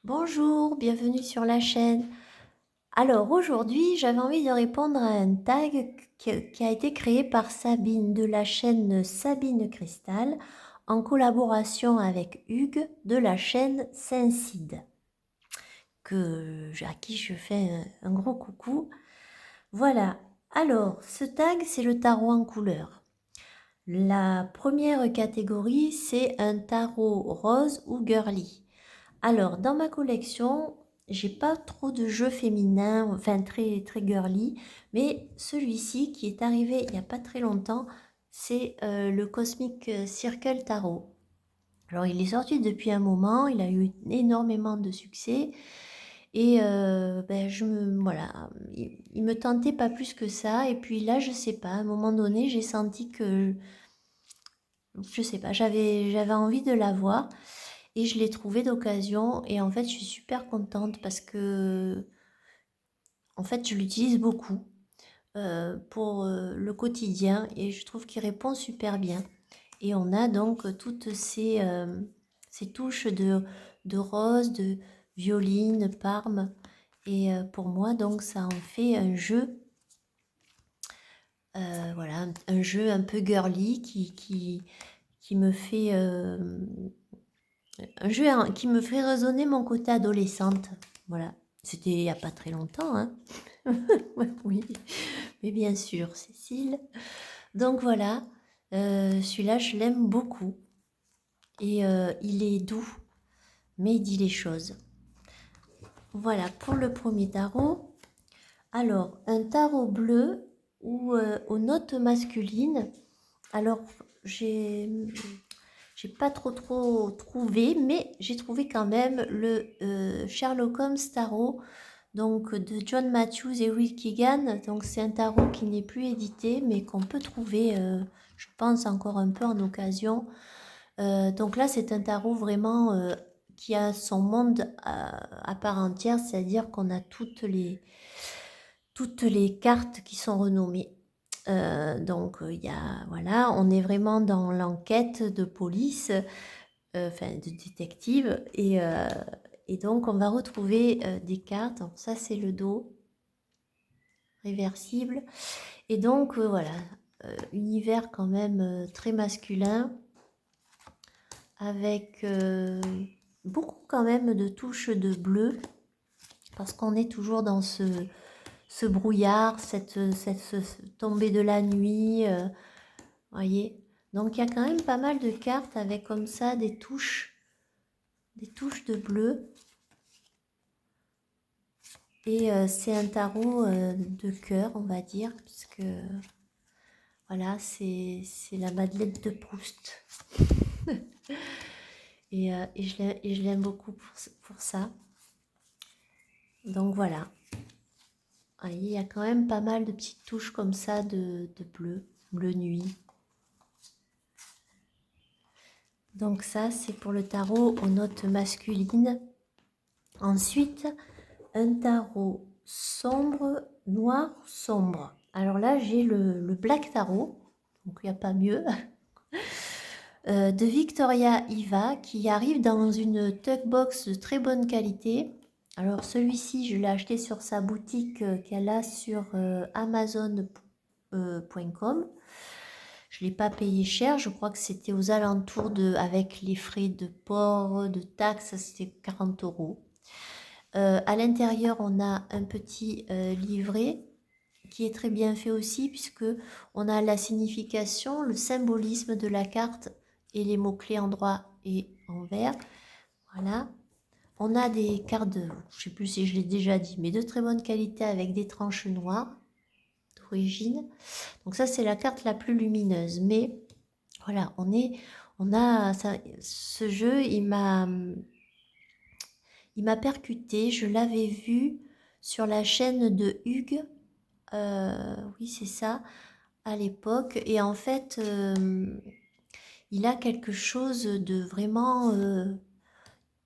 Bonjour, bienvenue sur la chaîne. Alors aujourd'hui, j'avais envie de répondre à un tag qui a été créé par Sabine de la chaîne Sabine Cristal en collaboration avec Hugues de la chaîne Saint-Cide, à qui je fais un gros coucou. Voilà, alors ce tag, c'est le tarot en couleur. La première catégorie, c'est un tarot rose ou girly. Alors, dans ma collection, j'ai pas trop de jeux féminins, enfin très, très girly, mais celui-ci qui est arrivé il n'y a pas très longtemps, c'est le Cosmic Circle Tarot. Alors, il est sorti depuis un moment, il a eu énormément de succès, et voilà, il me tentait pas plus que ça, et puis là, je sais pas, à un moment donné, j'ai senti que, je sais pas, j'avais envie de l'avoir. Et je l'ai trouvé d'occasion et en fait, je suis super contente parce que, en fait, je l'utilise beaucoup pour le quotidien et je trouve qu'il répond super bien. Et on a donc toutes ces touches de rose, de violine, parme. Et pour moi, donc, ça en fait un jeu, voilà, un jeu un peu girly qui me fait un jeu qui me fait résonner mon côté adolescente. Voilà. C'était il n'y a pas très longtemps, hein. Oui, mais bien sûr, Cécile. Donc voilà, celui-là, je l'aime beaucoup. Et il est doux, mais il dit les choses. Voilà, pour le premier tarot. Alors, un tarot bleu ou aux notes masculines. Alors, j'ai pas trop trouvé, mais j'ai trouvé quand même le Sherlock Holmes Tarot, donc de John Matthews et Will Keegan. Donc c'est un tarot qui n'est plus édité, mais qu'on peut trouver, je pense, encore un peu en occasion. Donc là, c'est un tarot vraiment qui a son monde à part entière, c'est-à-dire qu'on a toutes les cartes qui sont renommées. Donc il y a, voilà, on est vraiment dans l'enquête de police, enfin de détective, et donc on va retrouver des cartes. Donc, ça c'est le dos réversible, et donc voilà, univers quand même très masculin, avec beaucoup quand même de touches de bleu, parce qu'on est toujours dans ce brouillard, cette tombée de la nuit, voyez. Donc il y a quand même pas mal de cartes avec comme ça des touches de bleu. Et c'est un tarot de cœur, on va dire, puisque voilà, c'est la Madeleine de Proust. Et je l'aime beaucoup pour ça. Donc voilà. Voyez, il y a quand même pas mal de petites touches comme ça de bleu nuit. Donc ça, c'est pour le tarot aux notes masculines. Ensuite, un tarot sombre, noir, sombre. Alors là, j'ai le Black Tarot, donc il n'y a pas mieux, de Victoria Iva, qui arrive dans une tuck box de très bonne qualité. Alors celui-ci, je l'ai acheté sur sa boutique qu'elle a sur Amazon.com. Je ne l'ai pas payé cher, je crois que c'était aux alentours de, avec les frais de port, de taxes, c'était 40 euros. À l'intérieur, on a un petit livret qui est très bien fait aussi, puisque on a la signification, le symbolisme de la carte et les mots-clés en droit et en vert. Voilà. On a des cartes je ne sais plus si je l'ai déjà dit, mais de très bonne qualité avec des tranches noires d'origine. Donc ça, c'est la carte la plus lumineuse. Mais voilà, on a ça, ce jeu, il m'a percuté. Je l'avais vu sur la chaîne de Hugues. Oui, c'est ça, à l'époque. Et en fait, il a quelque chose de vraiment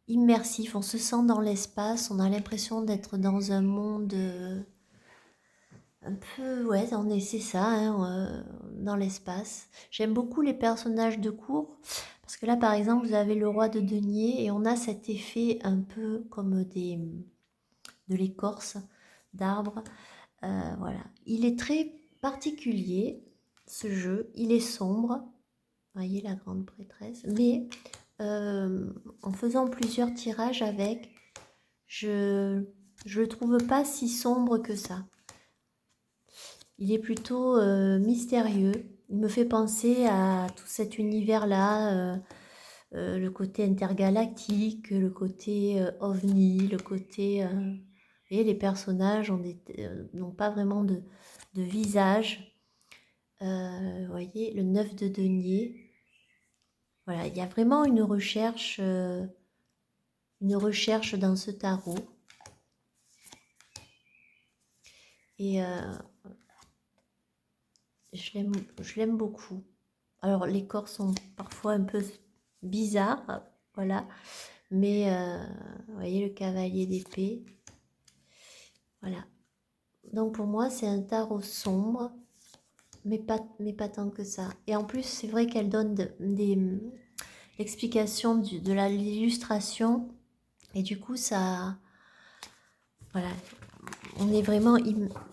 immersif. On se sent dans l'espace, on a l'impression d'être dans un monde un peu, ouais, c'est ça, hein, dans l'espace. J'aime beaucoup les personnages de cours Parce que là, par exemple, vous avez le roi de denier et on a cet effet un peu comme de l'écorce d'arbre. Voilà. Il est très particulier, ce jeu. Il est sombre. Vous voyez la grande prêtresse. Mais en faisant plusieurs tirages avec, je le trouve pas si sombre que ça. Il est plutôt mystérieux. Il me fait penser à tout cet univers-là, le côté intergalactique, le côté ovni, le côté... et les personnages n'ont pas vraiment de visage. Vous voyez, le 9 de denier. Voilà, il y a vraiment une recherche dans ce tarot. Et je l'aime beaucoup. Alors, les corps sont parfois un peu bizarres, voilà. Mais, vous voyez, le cavalier d'épée. Voilà. Donc, pour moi, c'est un tarot sombre, mais pas tant que ça. Et en plus, c'est vrai qu'elle donne l'explication de l'illustration. Et du coup, ça... Voilà. On est vraiment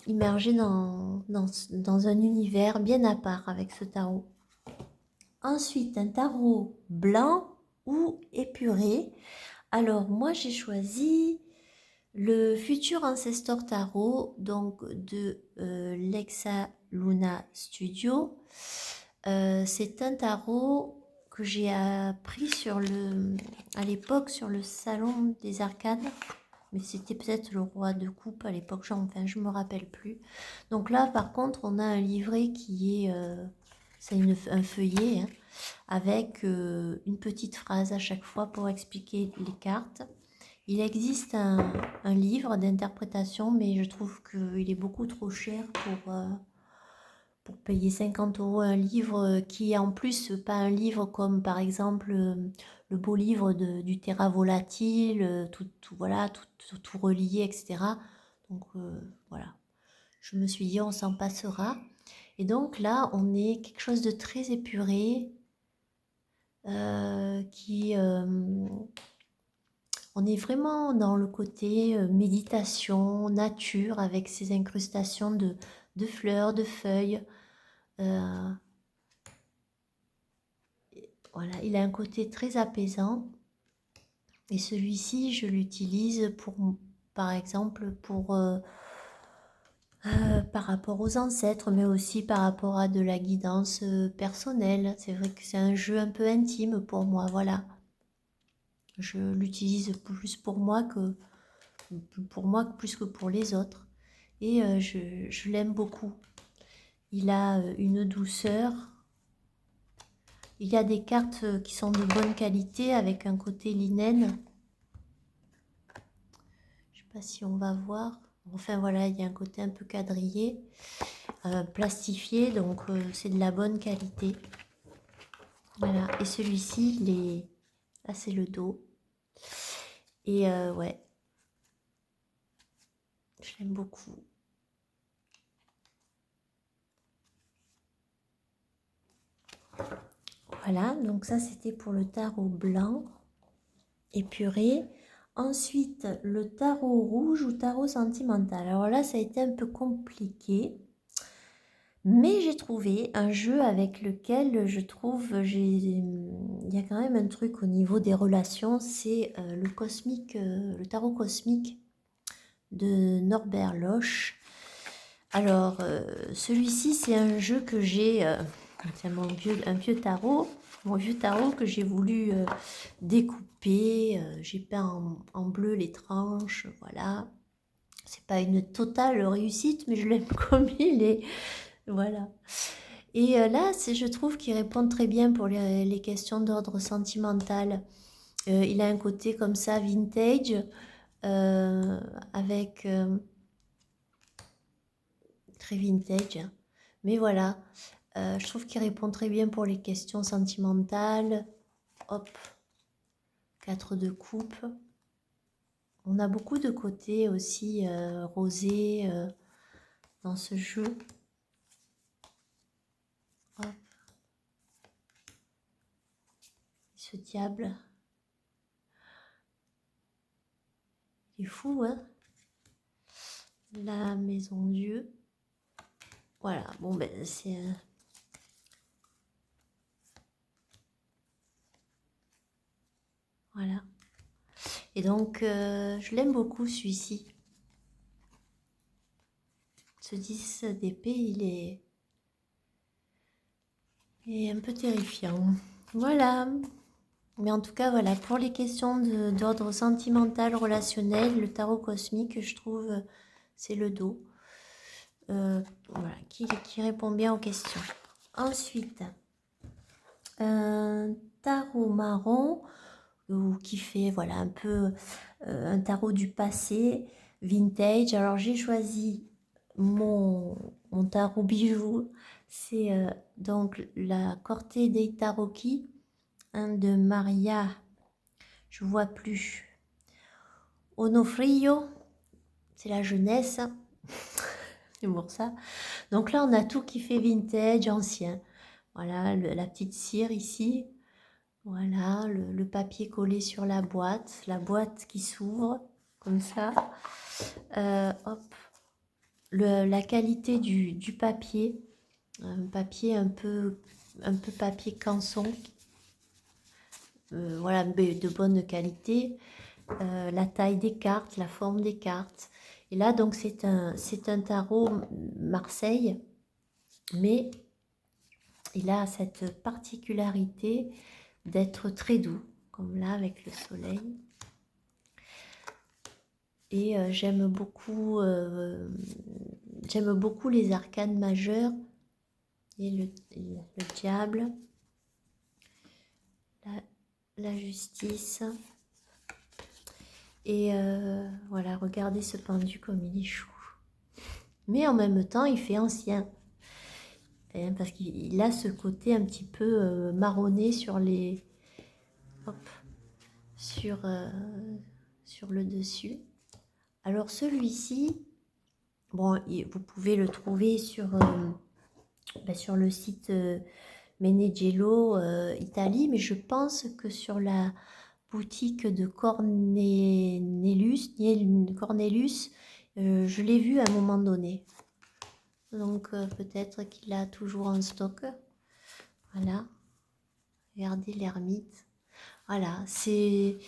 immergé dans un univers bien à part avec ce tarot. Ensuite, un tarot blanc ou épuré. Alors, moi, j'ai choisi le Futur Ancestor Tarot, donc de Lexa Luna Studio. C'est un tarot que j'ai appris à l'époque sur le salon des arcades. Mais c'était peut-être le roi de coupe à l'époque, enfin je me rappelle plus. Donc là, par contre, on a un livret qui est... c'est un feuillet, hein, avec une petite phrase à chaque fois pour expliquer les cartes. Il existe un livre d'interprétation, mais je trouve qu'il est beaucoup trop cher pour payer 50 € un livre qui est en plus pas un livre comme par exemple le beau livre du Terra Volatile, voilà, tout relié, etc. Donc voilà, je me suis dit on s'en passera. Et donc là, on est quelque chose de très épuré, on est vraiment dans le côté méditation, nature, avec ces incrustations de fleurs, de feuilles. Voilà, il a un côté très apaisant. Et celui-ci, je l'utilise par exemple, par rapport aux ancêtres, mais aussi par rapport à de la guidance personnelle. C'est vrai que c'est un jeu un peu intime pour moi, voilà. Je l'utilise plus pour moi plus que pour les autres. Et je l'aime beaucoup. Il a une douceur. Il y a des cartes qui sont de bonne qualité avec un côté linen. Je ne sais pas si on va voir. Enfin voilà, il y a un côté un peu quadrillé, plastifié, donc c'est de la bonne qualité. Voilà, et celui-ci, là c'est le dos. Et ouais, je l'aime beaucoup. Voilà, donc ça c'était pour le tarot blanc épuré. Ensuite, le tarot rouge ou tarot sentimental. Alors là, ça a été un peu compliqué. Mais j'ai trouvé un jeu avec lequel je trouve, il y a quand même un truc au niveau des relations, c'est le tarot cosmique de Norbert Losch. Alors, celui-ci, c'est un jeu que j'ai, c'est un vieux tarot, mon vieux tarot que j'ai voulu découper. J'ai peint en bleu les tranches, voilà. C'est pas une totale réussite, mais je l'aime comme il est, voilà. Et là, je trouve qu'il répond très bien pour les questions d'ordre sentimental. Il a un côté comme ça, vintage, avec... très vintage. Mais voilà, je trouve qu'il répond très bien pour les questions sentimentales. Hop, 4 de coupe. On a beaucoup de côtés aussi rosés dans ce jeu. Hop. ce diable. Il est fou, hein? La maison Dieu. Voilà, bon ben c'est... Voilà. Et donc, je l'aime beaucoup celui-ci. Ce 10 d'épée, il est un peu terrifiant. Voilà. Mais en tout cas, voilà, pour les questions d'ordre sentimental, relationnel, le tarot cosmique, je trouve, c'est le dos. Voilà, qui répond bien aux questions. Ensuite, un tarot marron, ou qui fait, voilà, un peu un tarot du passé, vintage. Alors, j'ai choisi mon tarot bijou. C'est donc la Corte dei Tarocchi, de Maria, je vois plus, Onofrio, c'est la jeunesse, c'est pour ça. Donc là, on a tout qui fait vintage, ancien. Voilà, la petite cire ici. Voilà, le papier collé sur la boîte qui s'ouvre, comme ça. Hop, la qualité du papier, un papier un peu papier canson. Voilà, de bonne qualité. La taille des cartes, la forme des cartes. Et là, donc, c'est un tarot Marseille, mais il a cette particularité d'être très doux, comme là, avec le soleil. Et j'aime beaucoup les arcanes majeures et le diable, la justice. Et voilà, regardez ce pendu comme il est chou. Mais en même temps, il fait ancien. Parce qu'il a ce côté un petit peu marronné sur les... Hop, sur le dessus. Alors celui-ci, bon, vous pouvez le trouver sur le site Meneghello Italie, mais je pense que sur la boutique de Cornelius, je l'ai vu à un moment donné. Donc peut-être qu'il a toujours en stock. Voilà. Regardez l'ermite. Voilà, c'est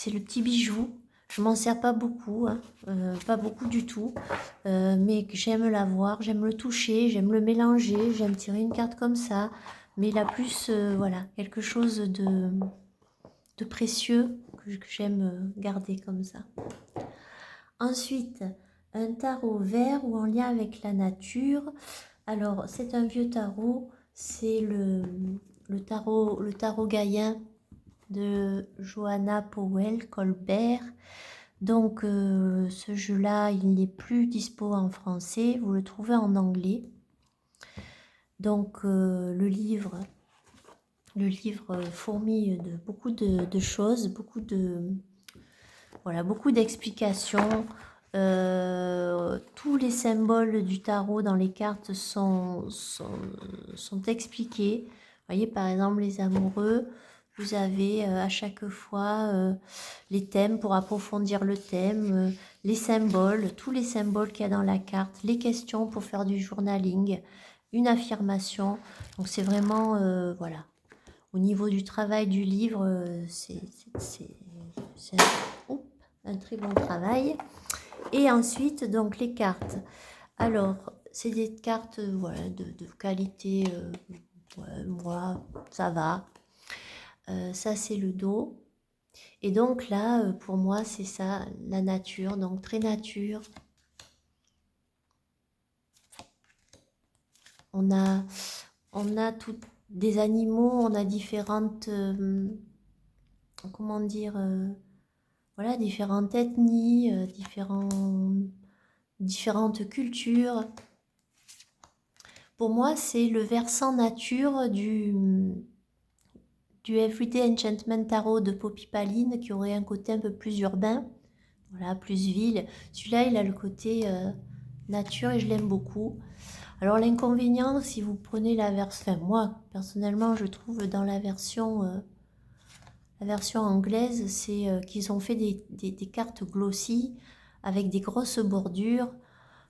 le petit bijou. Je m'en sers pas beaucoup, hein, pas beaucoup du tout. Mais j'aime l'avoir, j'aime le toucher, j'aime le mélanger, j'aime tirer une carte comme ça. Mais il a plus, voilà, quelque chose de précieux que j'aime garder comme ça. Ensuite, un tarot vert ou en lien avec la nature. Alors, c'est un vieux tarot, c'est le tarot gaïen de Johanna Powell Colbert. Donc, ce jeu-là, il n'est plus dispo en français, vous le trouvez en anglais. Donc, le livre fourmille de beaucoup de choses, beaucoup d'explications. Tous les symboles du tarot dans les cartes sont expliqués. Vous voyez, par exemple, les amoureux, vous avez à chaque fois les thèmes pour approfondir le thème, les symboles, tous les symboles qu'il y a dans la carte, les questions pour faire du journaling, une affirmation. Donc c'est vraiment, voilà. Au niveau du travail du livre, c'est un très bon travail. Et ensuite, donc les cartes. Alors, c'est des cartes voilà, de qualité, moi, ça va. Ça, c'est le dos. Et donc là, pour moi, c'est ça, la nature. Donc, très nature. On a tout, des animaux, on a différentes... comment dire voilà, différentes ethnies, différentes cultures. Pour moi, c'est le versant nature du Everyday Enchantment Tarot de Poppy Paline, qui aurait un côté un peu plus urbain, voilà, plus ville. Celui-là, il a le côté nature et je l'aime beaucoup. Alors l'inconvénient, si vous prenez la version... Enfin, moi, personnellement, je trouve dans la version La version anglaise, c'est qu'ils ont fait des cartes glossy avec des grosses bordures.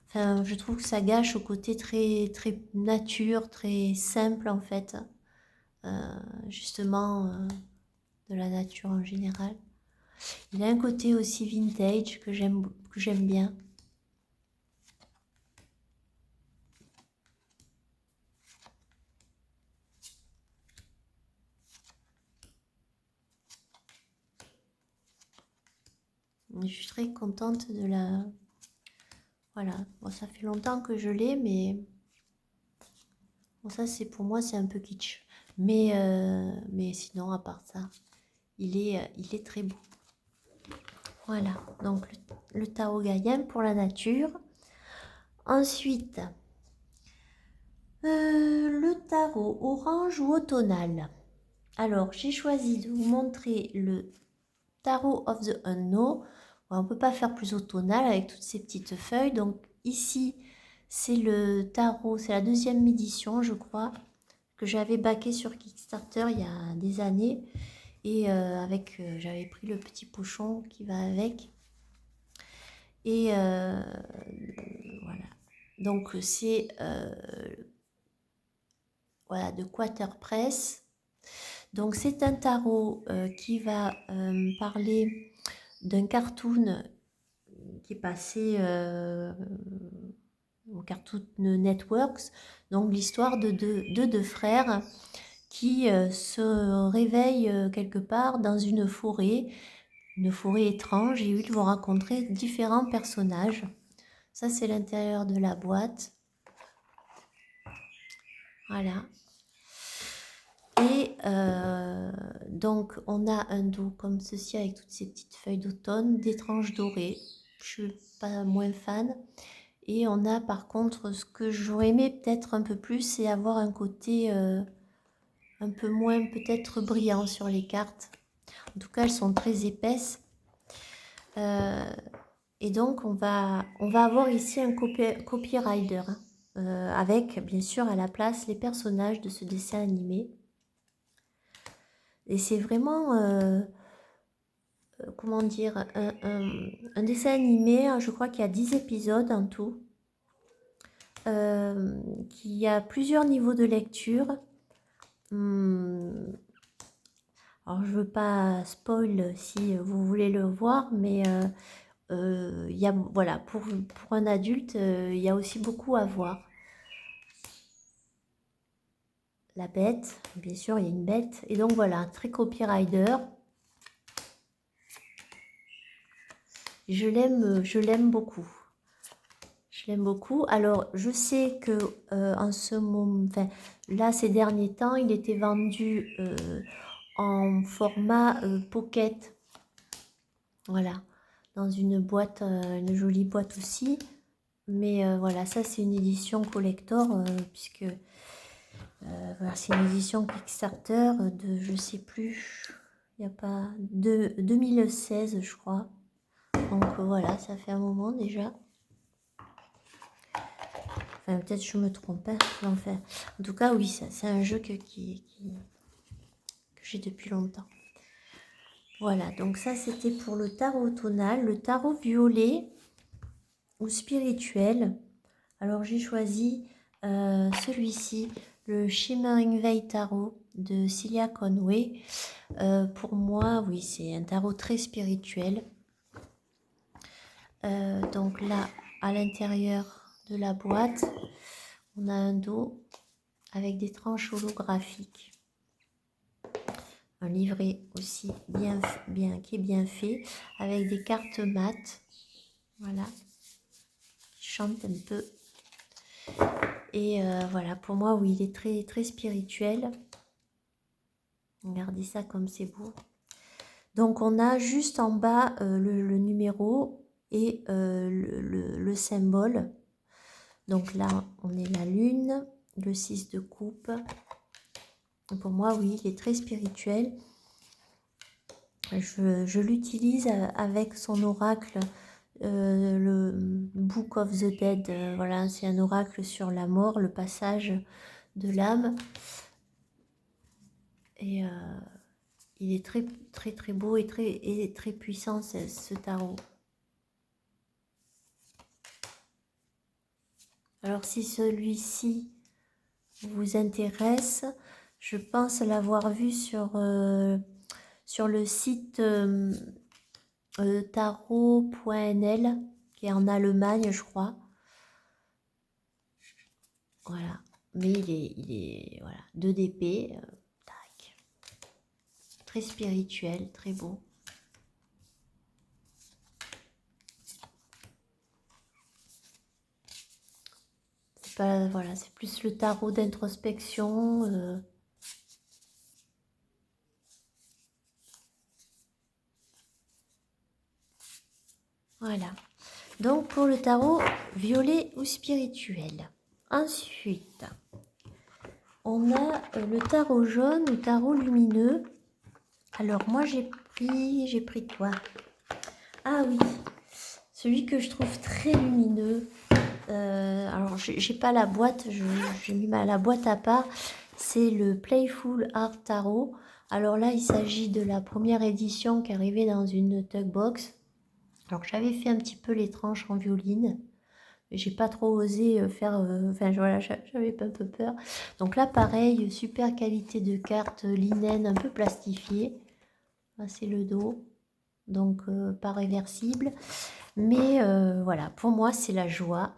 Enfin, je trouve que ça gâche au côté très, très nature, très simple en fait, justement de la nature en général. Il a un côté aussi vintage que j'aime bien. Je suis très contente de la... Voilà, bon, ça fait longtemps que je l'ai, mais bon, ça c'est pour moi c'est un peu kitsch. Mais sinon, à part ça, il est très beau. Voilà, donc le tarot Gaïen pour la nature. Ensuite, le tarot orange ou automnal. Alors, j'ai choisi de vous montrer le Tarot of the Unknown. On ne peut pas faire plus automnal avec toutes ces petites feuilles. Donc ici, c'est le tarot, c'est la deuxième édition, je crois, que j'avais backé sur Kickstarter il y a des années. Et j'avais pris le petit pochon qui va avec. Et voilà. Donc c'est voilà, de Quaterpress. Donc c'est un tarot qui va parler d'un cartoon qui est passé au Cartoon Networks, donc l'histoire de deux frères qui se réveillent quelque part dans une forêt étrange, et ils vont rencontrer différents personnages. Ça, c'est l'intérieur de la boîte. Voilà. Et donc, on a un dos comme ceci avec toutes ces petites feuilles d'automne, des tranches dorées. Je ne suis pas moins fan. Et on a par contre, ce que j'aurais aimé peut-être un peu plus, c'est avoir un côté un peu moins peut-être brillant sur les cartes. En tout cas, elles sont très épaisses. Et donc, on va avoir ici un copywriter, hein, avec bien sûr à la place les personnages de ce dessin animé. Et c'est vraiment, comment dire, un dessin animé, hein, je crois qu'il y a 10 épisodes en tout, qui a plusieurs niveaux de lecture. Alors, je veux pas spoil si vous voulez le voir, mais il y a, voilà, pour un adulte, il y a aussi beaucoup à voir. La bête, bien sûr, il y a une bête. Et donc voilà, très copywriter. Je l'aime beaucoup. Je l'aime beaucoup. Alors, je sais que en ce moment, enfin, là, ces derniers temps, il était vendu en format pocket. Voilà, dans une boîte, une jolie boîte aussi. Mais voilà, ça c'est une édition collector, puisque voilà, c'est une édition Kickstarter de, je sais plus, il n'y a pas, de 2016 je crois. Donc voilà, ça fait un moment déjà. Enfin, peut-être je me trompe, hein, enfin, en tout cas, oui, ça c'est un jeu que j'ai depuis longtemps. Voilà, donc ça c'était pour le tarot tonal. Le tarot violet ou spirituel. Alors j'ai choisi celui-ci, le Shimmering Veil Tarot de Celia Conway. Pour moi, oui, c'est un tarot très spirituel. Donc là, à l'intérieur de la boîte, on a un dos avec des tranches holographiques. Un livret aussi qui est bien fait, avec des cartes mates. Voilà, qui chantent un peu. Et voilà, pour moi, oui, il est très, très spirituel. Regardez ça comme c'est beau. Donc, on a juste en bas le numéro et le symbole. Donc là, on est la lune, le 6 de coupe. Pour moi, oui, il est très spirituel. Je l'utilise avec son oracle, le Book of the Dead. Voilà, c'est un oracle sur la mort, le passage de l'âme. Et Il est très très très beau et très puissant ce tarot. Alors si celui-ci vous intéresse, je pense l'avoir vu sur le site tarot.nl qui est en Allemagne, je crois. Voilà. Mais il est voilà, 2 d'épée. Tac. Très spirituel, très beau. C'est pas, voilà, c'est plus le tarot d'introspection. Voilà. Donc pour le tarot violet ou spirituel. Ensuite, on a le tarot jaune ou tarot lumineux. Alors moi j'ai pris quoi? Ah oui, celui que je trouve très lumineux. Alors j'ai pas la boîte, j'ai mis la boîte à part. C'est le Playful Art Tarot. Alors là, il s'agit de la première édition qui est arrivée dans une Tug Box. Alors j'avais fait un petit peu les tranches en violine. J'ai pas trop osé faire, enfin voilà, j'avais un peu peur. Donc là, pareil, super qualité de carte linen, un peu plastifiée. Là, c'est le dos, donc pas réversible. Mais voilà, pour moi, c'est la joie.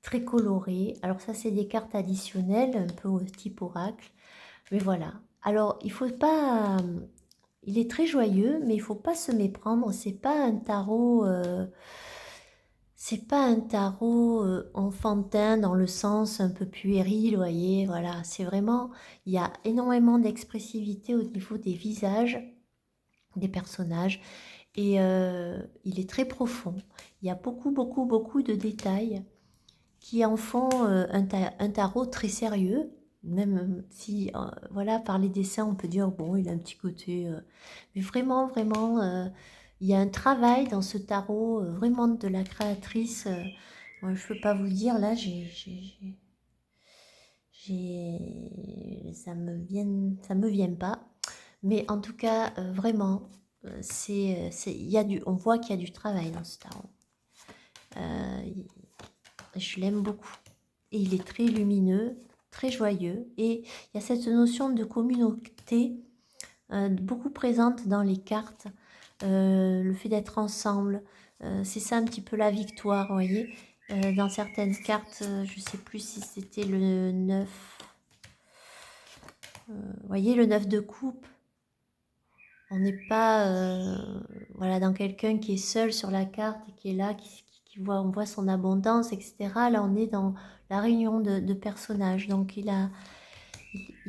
Très coloré. Alors ça, c'est des cartes additionnelles, un peu au type oracle. Mais voilà. Alors, il faut pas... il est très joyeux, mais il faut pas se méprendre. C'est pas un tarot... c'est pas un tarot enfantin dans le sens un peu puéril, vous voyez. Voilà, c'est vraiment... Il y a énormément d'expressivité au niveau des visages des personnages. Et il est très profond. Il y a beaucoup, beaucoup, beaucoup de détails qui en font un tarot très sérieux, même si, voilà, par les dessins, on peut dire, bon, il a un petit côté... mais vraiment, vraiment, il y a un travail dans ce tarot, vraiment de la créatrice. Moi, je ne peux pas vous dire, là, ça me vient pas. Mais en tout cas, vraiment, on voit qu'il y a du travail dans ce tarot. Je l'aime beaucoup. Et il est très lumineux, très joyeux. Et il y a cette notion de communauté beaucoup présente dans les cartes. Le fait d'être ensemble, c'est ça un petit peu la victoire, vous voyez. Dans certaines cartes, je ne sais plus si c'était le 9. Vous voyez, le 9 de coupe. On n'est pas voilà, dans quelqu'un qui est seul sur la carte et qui est là, on voit son abondance, etc. Là, on est dans la réunion de personnages. Donc, il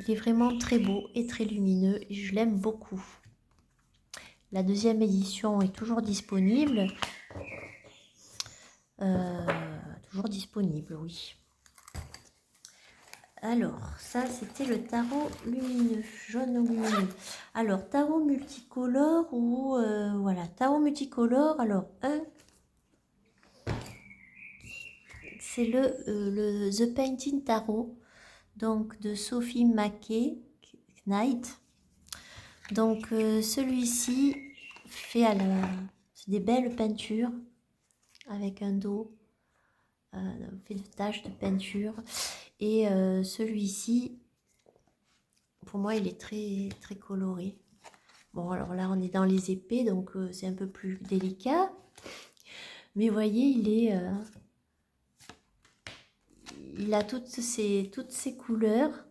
est vraiment très beau et très lumineux. Et je l'aime beaucoup. La deuxième édition est toujours disponible. Toujours disponible, oui. Alors, ça, c'était le tarot lumineux, jaune lumineux. Alors, tarot multicolore ou... voilà, tarot multicolore. Alors, c'est le The Painting Tarot, donc de Sophie Mackey Knight. Donc, celui-ci fait c'est des belles peintures avec un dos fait de taches de peinture. Et celui-ci, pour moi, il est très, très coloré. Bon, alors là, on est dans les épées, donc c'est un peu plus délicat. Mais vous voyez, il a toutes ces couleurs.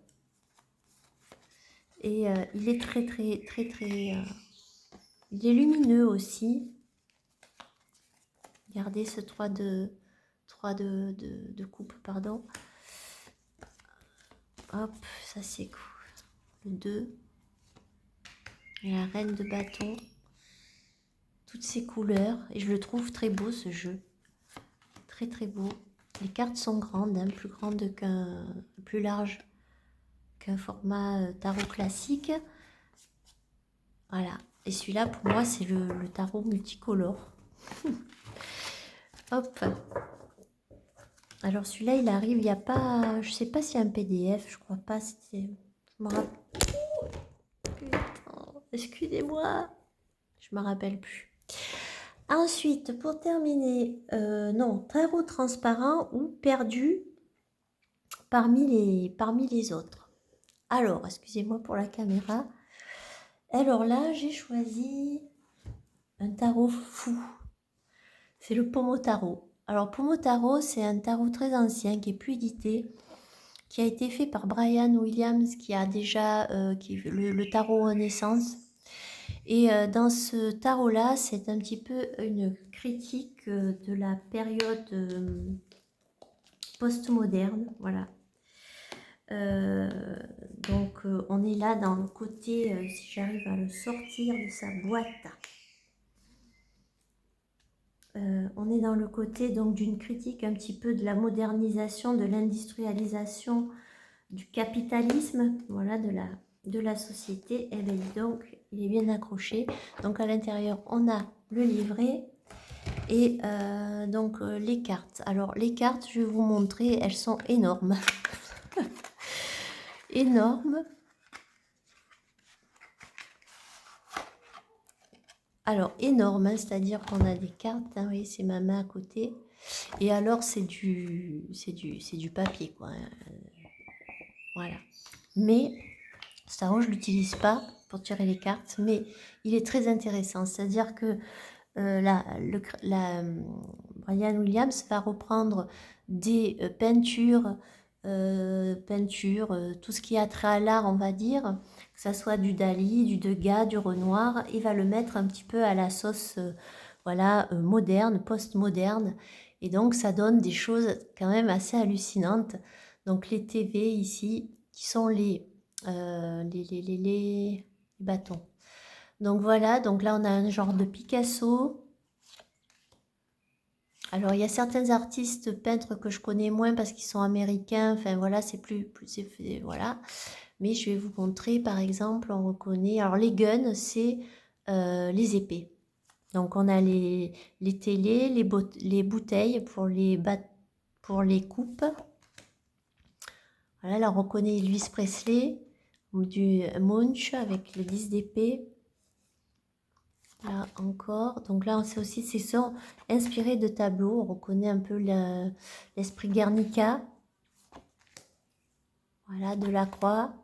Et il est très, très, très, très... il est lumineux aussi. Regardez ce 3 de coupe, pardon. Hop, ça c'est cool. Le 2. Et la reine de bâton. Toutes ces couleurs. Et je le trouve très beau, ce jeu. Très, très beau. Les cartes sont grandes, hein, plus larges qu'un format tarot classique. Voilà. Et celui-là, pour moi, c'est le tarot multicolore. Hop. Alors celui-là, il arrive, il n'y a pas... Je sais pas s'il y a un PDF, je crois pas. Je me rappelle... Excusez-moi, je me rappelle plus. Ensuite, pour terminer, non, tarot transparent ou perdu parmi les autres. Alors, excusez-moi pour la caméra. Alors là, j'ai choisi un tarot fou. C'est le Pomotaro. Alors, Pomotaro, c'est un tarot très ancien qui est plus édité, qui a été fait par Brian Williams, qui a déjà le tarot Renaissance. Et dans ce tarot-là, c'est un petit peu une critique de la période post-moderne. Voilà. Donc, on est là dans le côté, si j'arrive à le sortir de sa boîte, on est dans le côté donc d'une critique un petit peu de la modernisation, de l'industrialisation, du capitalisme, voilà, de la société. Et bien donc, il est bien accroché. Donc à l'intérieur, on a le livret et donc les cartes. Alors les cartes, je vais vous montrer, elles sont énormes. Énormes. Alors énorme, hein, c'est-à-dire qu'on a des cartes, hein, vous voyez, c'est ma main à côté. Et alors c'est du papier, quoi. Hein. Voilà. Mais ce tarot, je l'utilise pas pour tirer les cartes, mais il est très intéressant. C'est-à-dire que Brian Williams va reprendre des peintures, tout ce qui a trait à l'art, on va dire, que ça soit du Dali, du Degas, du Renoir, il va le mettre un petit peu à la sauce, voilà, moderne, post-moderne, et donc ça donne des choses quand même assez hallucinantes. Donc les TV ici, qui sont les bâtons. Donc voilà, donc là on a un genre de Picasso. Alors il y a certains artistes peintres que je connais moins parce qu'ils sont américains, enfin voilà, c'est plus voilà. Mais je vais vous montrer par exemple, on reconnaît, alors les guns, c'est les épées. Donc on a les télés, les bouteilles pour pour les coupes. Voilà, là on reconnaît Elvis Presley, ou du Munch avec le 10 d'épée. Là encore, donc là c'est aussi, c'est sont inspirés de tableaux, on reconnaît un peu l'esprit Guernica. Voilà, de la croix.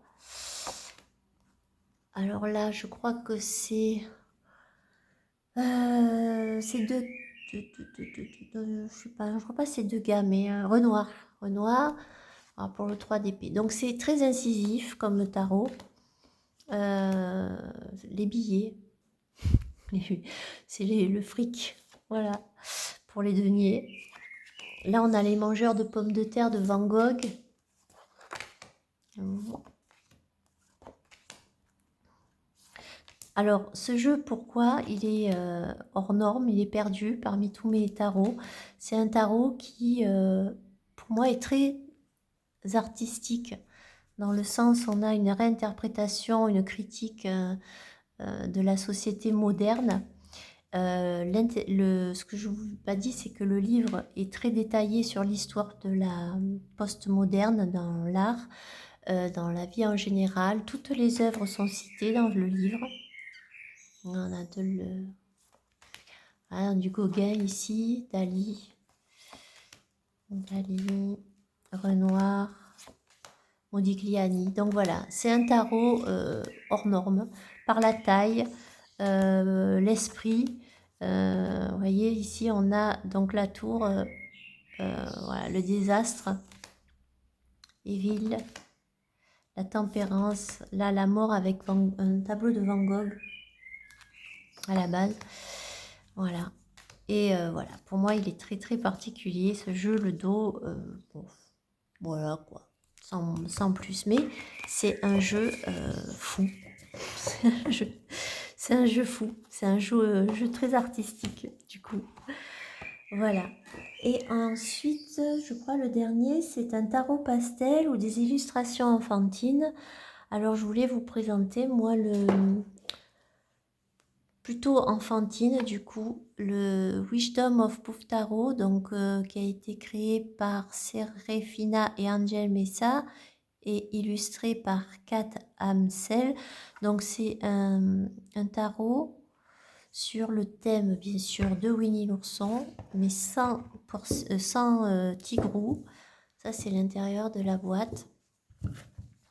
Alors là, je crois que c'est deux, je sais pas, je crois pas c'est deux gars, mais Renoir, pour le 3 d'épée. Donc c'est très incisif comme le tarot. Les billets, c'est le fric, voilà, pour les deniers. Là, on a les mangeurs de pommes de terre de Van Gogh. Alors, ce jeu, pourquoi il est hors norme, il est perdu parmi tous mes tarots. C'est un tarot qui, pour moi, est très artistique. Dans le sens, on a une réinterprétation, une critique de la société moderne. Ce que je ne vous ai pas dit, c'est que le livre est très détaillé sur l'histoire de la post-moderne dans l'art, dans la vie en général. Toutes les œuvres sont citées dans le livre. On a du Gauguin ici, Dali, Renoir, Modigliani. Donc voilà, c'est un tarot hors norme, par la taille, l'esprit. Vous voyez, ici, on a donc la tour, voilà, le désastre, Evil, la tempérance, là, la mort avec un tableau de Van Gogh à la base. Voilà. Et voilà, pour moi, il est très très particulier, ce jeu, le dos, bon, voilà quoi, sans plus. Mais c'est un jeu fou. C'est un jeu fou, c'est un jeu très artistique, du coup. Voilà. Et ensuite, je crois le dernier, c'est un tarot pastel ou des illustrations enfantines. Alors, je voulais vous présenter, moi, plutôt enfantine, du coup, le Wisdom of Puff Tarot, donc, qui a été créé par Serafina et Angel Mesa. et illustré par Kat Amsel. Donc c'est un tarot sur le thème bien sûr de Winnie l'ourson, mais sans tigrou. Ça c'est l'intérieur de la boîte.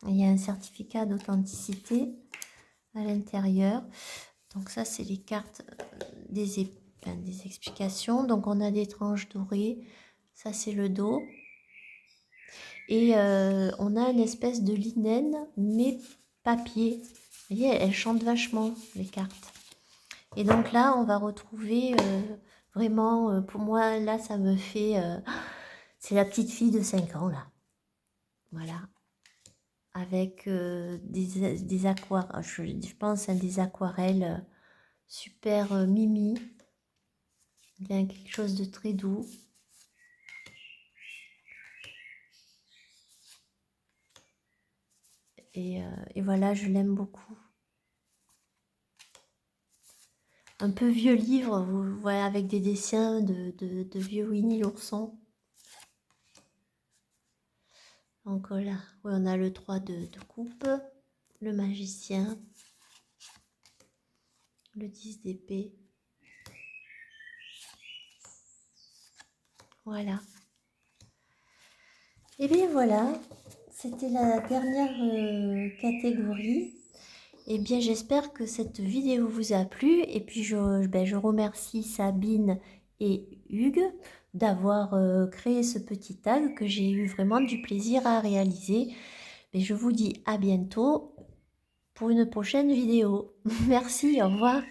Il y a un certificat d'authenticité à l'intérieur. Donc ça c'est les cartes des explications. Donc on a des tranches dorées. Ça c'est le dos. Et on a une espèce de linen, mais papier. Vous voyez, elles chantent vachement, les cartes. Et donc là, on va retrouver vraiment, pour moi, là, ça me fait... c'est la petite fille de 5 ans, là. Voilà. Avec des aquarelles, je pense, des aquarelles super mimi. Il y a quelque chose de très doux. Et voilà, je l'aime beaucoup. Un peu vieux livre, vous voyez, avec des dessins de vieux Winnie l'ourson. Donc là, oui, on a le 3 de coupe, le magicien, le 10 d'épée. Voilà. Et bien voilà, c'était la dernière catégorie. Et bien j'espère que cette vidéo vous a plu. Et puis je remercie Sabine et Hugues d'avoir créé ce petit tag que j'ai eu vraiment du plaisir à réaliser. Et je vous dis à bientôt pour une prochaine vidéo. Merci, au revoir.